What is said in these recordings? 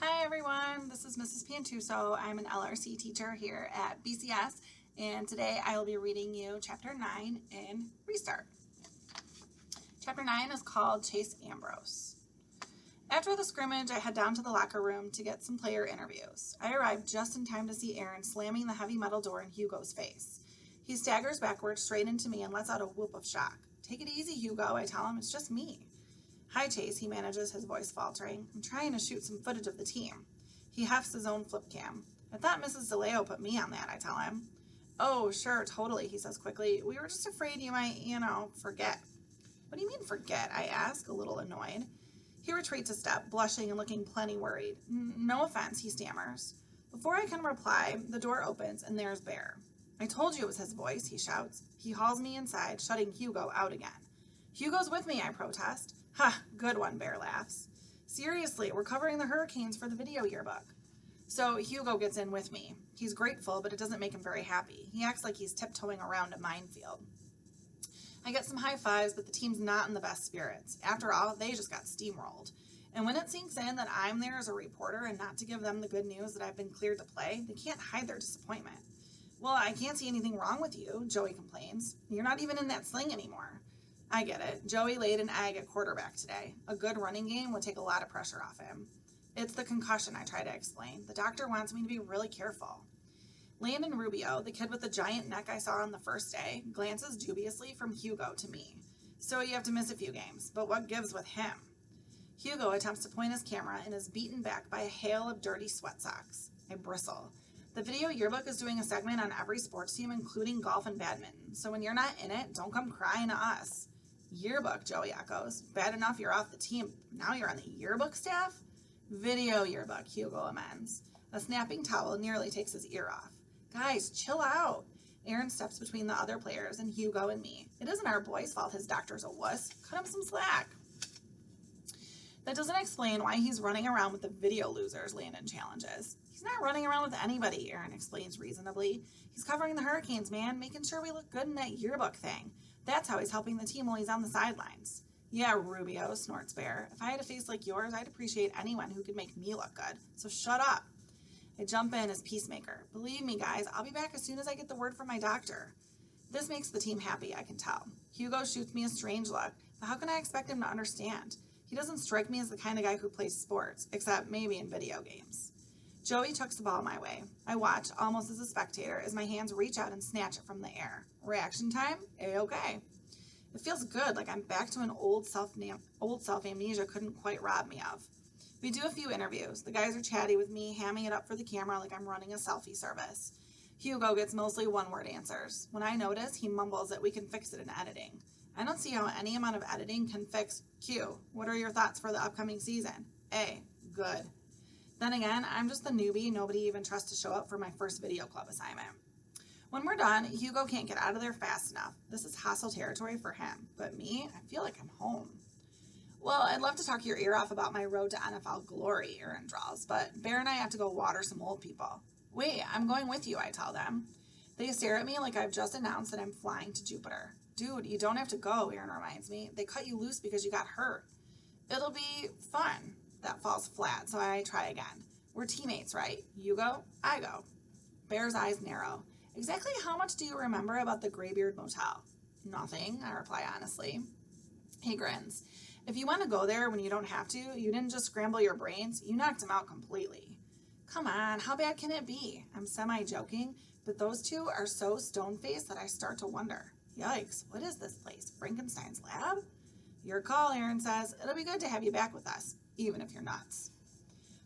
Hi everyone, this is Mrs. Pantuso. I'm an LRC teacher here at BCS, and today I will be reading you Chapter 9 in Restart. Chapter 9 is called Chase Ambrose. After the scrimmage, I head down to the locker room to get some player interviews. I arrive just in time to see Aaron slamming the heavy metal door in Hugo's face. He staggers backwards straight into me and lets out a whoop of shock. "Take it easy, Hugo," I tell him. "It's just me." "Hi, Chase," he manages, his voice faltering. "I'm trying to shoot some footage of the team." He hefts his own flip cam. "I thought Mrs. DeLeo put me on that," I tell him. "Oh, sure, totally," he says quickly. "We were just afraid you might, forget." "What do you mean forget?" I ask, a little annoyed. He retreats a step, blushing and looking plenty worried. "No offense," he stammers. Before I can reply, the door opens and there's Bear. "I told you it was his voice," he shouts. He hauls me inside, shutting Hugo out again. "Hugo's with me," I protest. "Ha, good one," Bear laughs. "Seriously, we're covering the Hurricanes for the video yearbook." So Hugo gets in with me. He's grateful, but it doesn't make him very happy. He acts like he's tiptoeing around a minefield. I get some high fives, but the team's not in the best spirits. After all, they just got steamrolled. And when it sinks in that I'm there as a reporter and not to give them the good news that I've been cleared to play, they can't hide their disappointment. "Well, I can't see anything wrong with you," Joey complains. "You're not even in that sling anymore." I get it. Joey laid an egg at quarterback today. A good running game would take a lot of pressure off him. "It's the concussion," I try to explain. "The doctor wants me to be really careful." Landon Rubio, the kid with the giant neck I saw on the first day, glances dubiously from Hugo to me. "So you have to miss a few games, but what gives with him?" Hugo attempts to point his camera and is beaten back by a hail of dirty sweat socks. I bristle. The video yearbook is doing a segment on every sports team, including golf and badminton, so when you're not in it, don't come crying to us. "Yearbook," Joey echoes. "Bad enough you're off the team, now you're on the yearbook staff?" "Video yearbook," Hugo amends. A snapping towel nearly takes his ear off. "Guys, chill out." Aaron steps between the other players and Hugo and me. "It isn't our boy's fault his doctor's a wuss. Cut him some slack." That doesn't explain why he's running around with the video losers, Landon challenges. "He's not running around with anybody," Aaron explains reasonably. "He's covering the Hurricanes, man, making sure we look good in that yearbook thing. That's how he's helping the team while he's on the sidelines." "Yeah, Rubio," snorts Bear. "If I had a face like yours, I'd appreciate anyone who could make me look good. So shut up." I jump in as peacemaker. "Believe me, guys, I'll be back as soon as I get the word from my doctor." This makes the team happy, I can tell. Hugo shoots me a strange look, but how can I expect him to understand? He doesn't strike me as the kind of guy who plays sports, except maybe in video games. Joey chucks the ball my way. I watch, almost as a spectator, as my hands reach out and snatch it from the air. Reaction time? A-okay. It feels good, like I'm back to an old self amnesia couldn't quite rob me of. We do a few interviews. The guys are chatty with me, hamming it up for the camera like I'm running a selfie service. Hugo gets mostly one-word answers. When I notice, he mumbles that we can fix it in editing. I don't see how any amount of editing can fix Q. "What are your thoughts for the upcoming season?" A. Good. Then again, I'm just the newbie nobody even trusts to show up for my first video club assignment. When we're done, Hugo can't get out of there fast enough. This is hostile territory for him. But me, I feel like I'm home. "Well, I'd love to talk your ear off about my road to NFL glory," Aaron drawls, "but Bear and I have to go water some old people." "Wait, I'm going with you," I tell them. They stare at me like I've just announced that I'm flying to Jupiter. "Dude, you don't have to go," Aaron reminds me. "They cut you loose because you got hurt." "It'll be fun." That falls flat, so I try again. "We're teammates, right? You go, I go." Bear's eyes narrow. "Exactly how much do you remember about the Graybeard Motel?" "Nothing," I reply honestly. He grins. "If you want to go there when you don't have to, you didn't just scramble your brains, you knocked him out completely." "Come on, how bad can it be?" I'm semi-joking, but those two are so stone-faced that I start to wonder. Yikes, what is this place? Frankenstein's lab? "Your call," Aaron says. "It'll be good to have you back with us, even if you're nuts."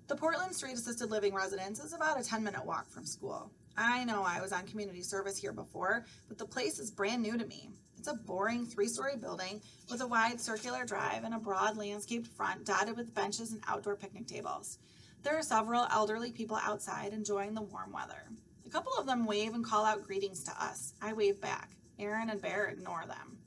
The Portland Street Assisted Living residence is about a 10-minute walk from school. I know I was on community service here before, but the place is brand new to me. It's a boring 3-story building with a wide circular drive and a broad landscaped front dotted with benches and outdoor picnic tables. There are several elderly people outside enjoying the warm weather. A couple of them wave and call out greetings to us. I wave back. Aaron and Bear ignore them.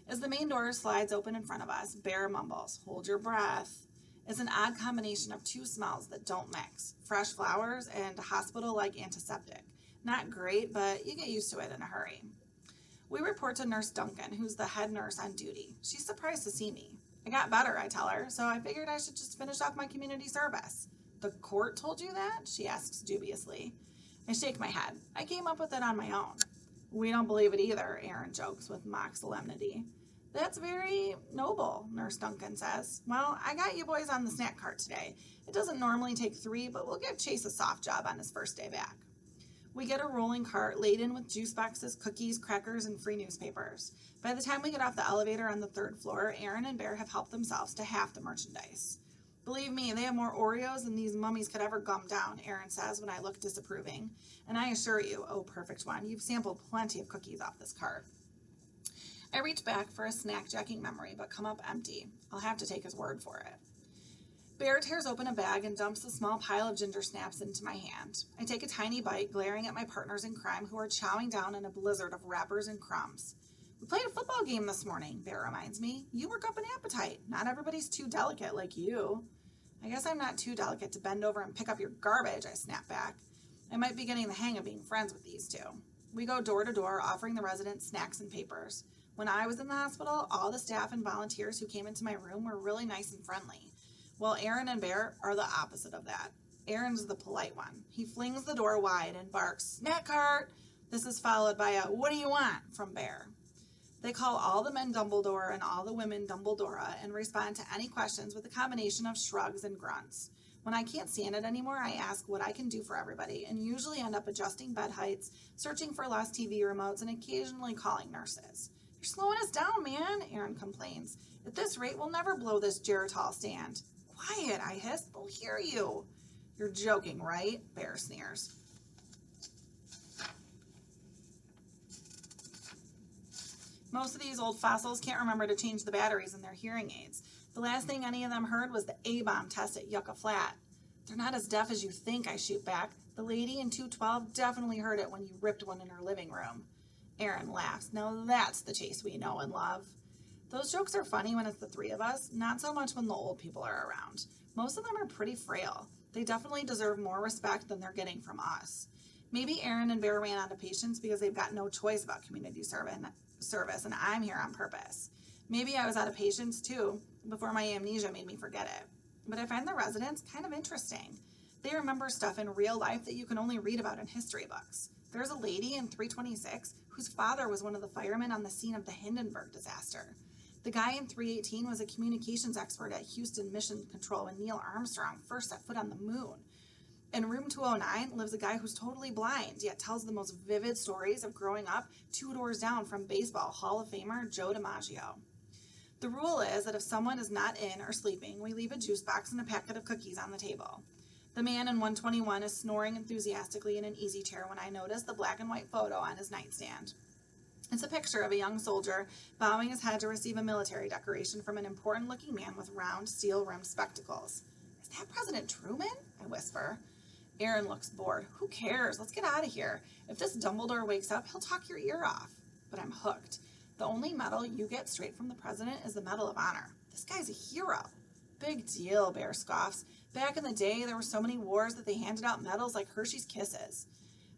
As the main door slides open in front of us, Bear mumbles, "Hold your breath." It's an odd combination of two smells that don't mix. Fresh flowers and hospital-like antiseptic. Not great, but you get used to it in a hurry. We report to Nurse Duncan, who's the head nurse on duty. She's surprised to see me. I got better, I tell her, so I figured I should just finish off my community service. The court told you that? She asks dubiously. I shake my head. I came up with it on my own. We don't believe it either, Aaron jokes with mock solemnity. That's very noble, Nurse Duncan says. Well, I got you boys on the snack cart today. It doesn't normally take 3, but we'll give Chase a soft job on his first day back. We get a rolling cart laden with juice boxes, cookies, crackers, and free newspapers. By the time we get off the elevator on the 3rd floor, Aaron and Bear have helped themselves to half the merchandise. Believe me, they have more Oreos than these mummies could ever gum down, Aaron says when I look disapproving. And I assure you, oh perfect one, you've sampled plenty of cookies off this cart. I reach back for a snack-jacking memory, but come up empty. I'll have to take his word for it. Bear tears open a bag and dumps a small pile of ginger snaps into my hand. I take a tiny bite, glaring at my partners in crime who are chowing down in a blizzard of wrappers and crumbs. We played a football game this morning, Bear reminds me. You work up an appetite. Not everybody's too delicate like you. I guess I'm not too delicate to bend over and pick up your garbage, I snap back. I might be getting the hang of being friends with these two. We go door to door, offering the residents snacks and papers. When I was in the hospital, all the staff and volunteers who came into my room were really nice and friendly. Well, Aaron and Bear are the opposite of that. Aaron's the polite one. He flings the door wide and barks, "Snack cart!" This is followed by a "What do you want?" from Bear. They call all the men Dumbledore and all the women Dumbledora and respond to any questions with a combination of shrugs and grunts. When I can't stand it anymore, I ask what I can do for everybody and usually end up adjusting bed heights, searching for lost TV remotes, and occasionally calling nurses. You're slowing us down, man, Aaron complains. At this rate, we'll never blow this Geritol stand. Quiet, I hiss. They'll hear you. You're joking, right? Bear sneers. Most of these old fossils can't remember to change the batteries in their hearing aids. The last thing any of them heard was the A-bomb test at Yucca Flat. They're not as deaf as you think, I shoot back. The lady in 212 definitely heard it when you ripped one in her living room. Aaron laughs. Now that's the Chase we know and love. Those jokes are funny when it's the 3 of us, not so much when the old people are around. Most of them are pretty frail. They definitely deserve more respect than they're getting from us. Maybe Aaron and Bear ran out of patience because they've got no choice about community service, and I'm here on purpose. Maybe I was out of patience too, before my amnesia made me forget it. But I find the residents kind of interesting. They remember stuff in real life that you can only read about in history books. There's a lady in 326 whose father was one of the firemen on the scene of the Hindenburg disaster. The guy in 318 was a communications expert at Houston Mission Control when Neil Armstrong first set foot on the moon. In room 209 lives a guy who's totally blind, yet tells the most vivid stories of growing up 2 doors down from baseball Hall of Famer Joe DiMaggio. The rule is that if someone is not in or sleeping, we leave a juice box and a packet of cookies on the table. The man in 121 is snoring enthusiastically in an easy chair when I notice the black and white photo on his nightstand. It's a picture of a young soldier bowing his head to receive a military decoration from an important-looking man with round, steel-rimmed spectacles. Is that President Truman? I whisper. Aaron looks bored. Who cares? Let's get out of here. If this Dumbledore wakes up, he'll talk your ear off. But I'm hooked. The only medal you get straight from the president is the Medal of Honor. This guy's a hero. Big deal, Bear scoffs. Back in the day, there were so many wars that they handed out medals like Hershey's Kisses.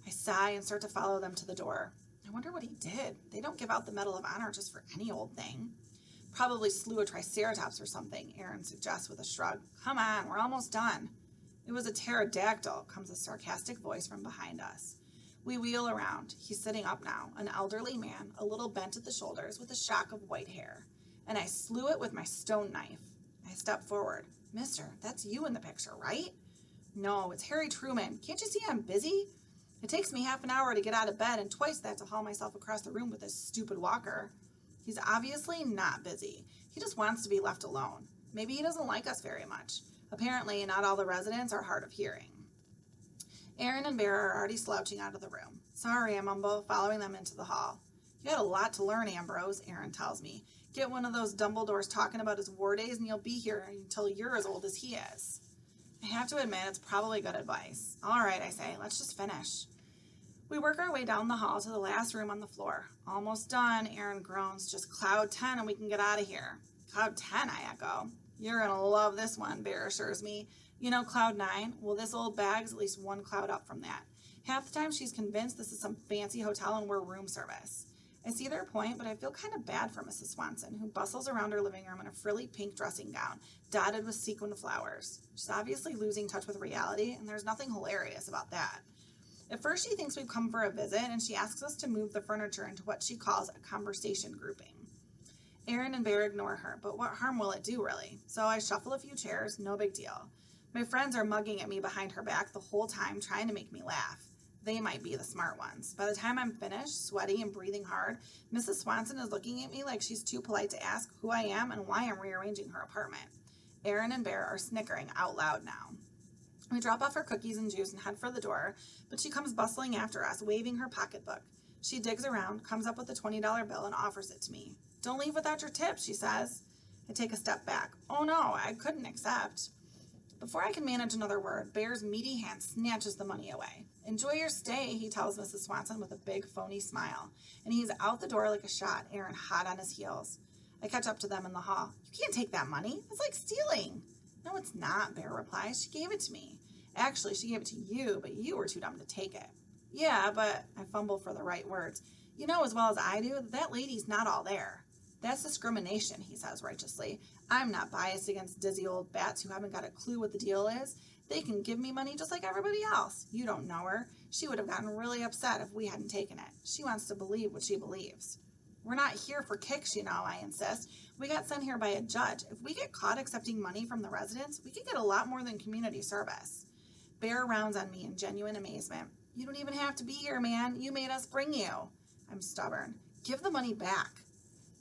I sigh and start to follow them to the door. I wonder what he did. They don't give out the Medal of Honor just for any old thing. Probably slew a triceratops or something, Aaron suggests with a shrug. Come on, we're almost done. It was a pterodactyl, comes a sarcastic voice from behind us. We wheel around. He's sitting up now, an elderly man, a little bent at the shoulders with a shock of white hair. And I slew it with my stone knife. I step forward. Mister, that's you in the picture, right? No, it's Harry Truman. Can't you see I'm busy? It takes me half an hour to get out of bed and twice that to haul myself across the room with this stupid walker. He's obviously not busy. He just wants to be left alone. Maybe he doesn't like us very much. Apparently, not all the residents are hard of hearing. Aaron and Bear are already slouching out of the room. Sorry, I mumble, following them into the hall. You had a lot to learn, Ambrose, Aaron tells me. Get one of those Dumbledores talking about his war days and you'll be here until you're as old as he is. I have to admit, it's probably good advice. All right, I say, let's just finish. We work our way down the hall to the last room on the floor. Almost done, Aaron groans. Just cloud 10 and we can get out of here. Cloud 10, I echo. You're going to love this one, Bear assures me. You know cloud 9? Well, this old bag's at least 1 cloud up from that. Half the time she's convinced this is some fancy hotel and we're room service. I see their point, but I feel kind of bad for Mrs. Swanson, who bustles around her living room in a frilly pink dressing gown, dotted with sequined flowers. She's obviously losing touch with reality, and there's nothing hilarious about that. At first, she thinks we've come for a visit, and she asks us to move the furniture into what she calls a conversation grouping. Aaron and Bear ignore her, but what harm will it do, really? So I shuffle a few chairs, no big deal. My friends are mugging at me behind her back the whole time, trying to make me laugh. They might be the smart ones. By the time I'm finished, sweaty and breathing hard, Mrs. Swanson is looking at me like she's too polite to ask who I am and why I'm rearranging her apartment. Aaron and Bear are snickering out loud now. We drop off her cookies and juice and head for the door, but she comes bustling after us, waving her pocketbook. She digs around, comes up with a $20 bill, and offers it to me. "Don't leave without your tip," she says. I take a step back. "Oh no, I couldn't accept." Before I can manage another word, Bear's meaty hand snatches the money away. "Enjoy your stay," he tells Mrs. Swanson with a big phony smile, and he's out the door like a shot, Aaron hot on his heels. I catch up to them in the hall. "You can't take that money. It's like stealing." "No, it's not," Bear replies. "She gave it to me. Actually, she gave it to you, but you were too dumb to take it." "Yeah, but," I fumble for the right words. "You know as well as I do that lady's not all there." "That's discrimination," he says righteously. "I'm not biased against dizzy old bats who haven't got a clue what the deal is. They can give me money just like everybody else. You don't know her. She would have gotten really upset if we hadn't taken it. She wants to believe what she believes." "We're not here for kicks, you know," I insist. "We got sent here by a judge. If we get caught accepting money from the residents, we could get a lot more than community service." Bear rounds on me in genuine amazement. "You don't even have to be here, man. You made us bring you." I'm stubborn. "Give the money back."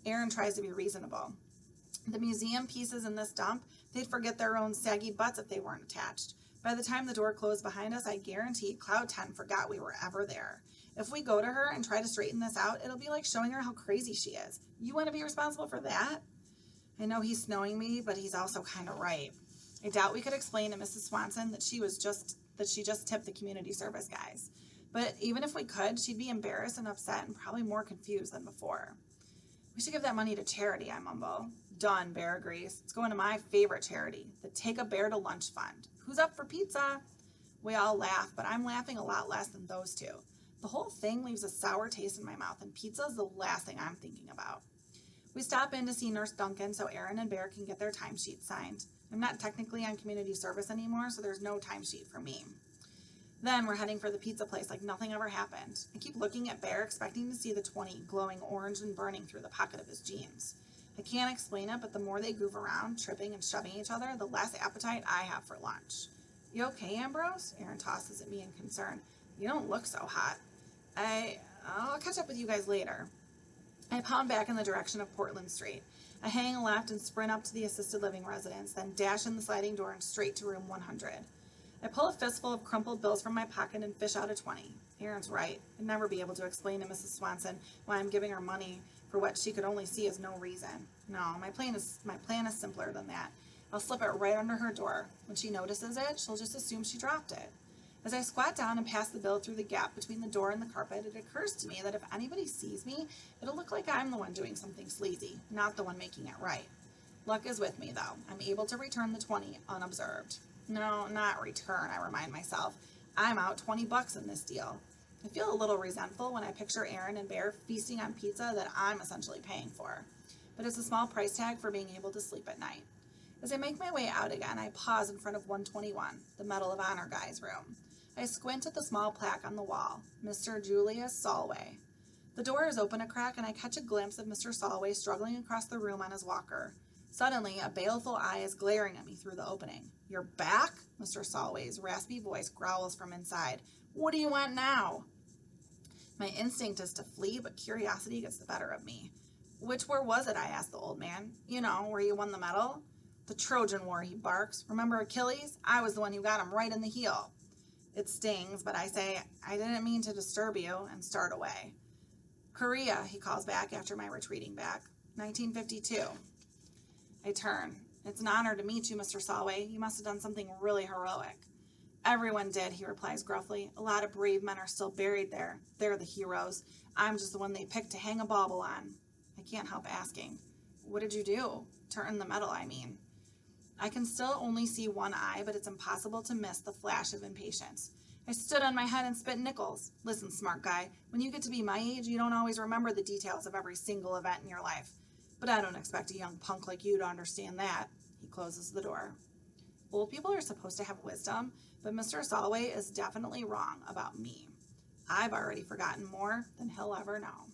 Aaron tries to be reasonable. "The museum pieces in this dump, they'd forget their own saggy butts if they weren't attached. By the time the door closed behind us, I guarantee Cloud 10 forgot we were ever there. If we go to her and try to straighten this out, it'll be like showing her how crazy she is. You want to be responsible for that?" I know he's snowing me, but he's also kind of right. I doubt we could explain to Mrs. Swanson that she just tipped the community service guys. But even if we could, she'd be embarrassed and upset and probably more confused than before. "We should give that money to charity," I mumble. "Done," Bear agrees. "It's going to my favorite charity, the Take a Bear to Lunch Fund. Who's up for pizza?" We all laugh, but I'm laughing a lot less than those two. The whole thing leaves a sour taste in my mouth, and pizza is the last thing I'm thinking about. We stop in to see Nurse Duncan so Aaron and Bear can get their timesheets signed. I'm not technically on community service anymore, so there's no timesheet for me. Then we're heading for the pizza place like nothing ever happened. I keep looking at Bear, expecting to see the 20 glowing orange and burning through the pocket of his jeans. I can't explain it, but the more they goof around, tripping and shoving each other, the less appetite I have for lunch. "You okay, Ambrose?" Aaron tosses at me in concern. "You don't look so hot." I'll catch up with you guys later. I pound back in the direction of Portland Street. I hang a left and sprint up to the assisted living residence, then dash in the sliding door and straight to room 100. I pull a fistful of crumpled bills from my pocket and fish out a 20. Aaron's right. I'd never be able to explain to Mrs. Swanson why I'm giving her money for what she could only see as no reason. No, my plan is simpler than that. I'll slip it right under her door. When she notices it, she'll just assume she dropped it. As I squat down and pass the bill through the gap between the door and the carpet, it occurs to me that if anybody sees me, it'll look like I'm the one doing something sleazy, not the one making it right. Luck is with me, though. I'm able to return the 20 unobserved. No, not return, I remind myself. I'm out $20 in this deal. I feel a little resentful when I picture Aaron and Bear feasting on pizza that I'm essentially paying for. But it's a small price tag for being able to sleep at night. As I make my way out again, I pause in front of 121, the Medal of Honor guy's room. I squint at the small plaque on the wall, Mr. Julius Solway. The door is open a crack, and I catch a glimpse of Mr. Solway struggling across the room on his walker. Suddenly, a baleful eye is glaring at me through the opening. "You're back?" Mr. Solway's raspy voice growls from inside. "What do you want now?" My instinct is to flee, but curiosity gets the better of me. "Which war was it?" I asked the old man. "You know, where you won the medal?" "The Trojan War," he barks. "Remember Achilles? I was the one who got him right in the heel." It stings, but I say, "I didn't mean to disturb you," and start away. "Korea," he calls back after my retreating back. 1952. I turn. "It's an honor to meet you, Mr. Solway. You must have done something really heroic." "Everyone did," he replies gruffly. "A lot of brave men are still buried there. They're the heroes. I'm just the one they picked to hang a bauble on." I can't help asking, "What did you do?" "Turn the medal, I mean." I can still only see one eye, but it's impossible to miss the flash of impatience. I stood on my head and spit nickels. Listen, smart guy, when you get to be my age, you don't always remember the details of every single event in your life. But I don't expect a young punk like you to understand that. He closes the door. Old people are supposed to have wisdom, but Mr. Solway is definitely wrong about me. I've already forgotten more than he'll ever know.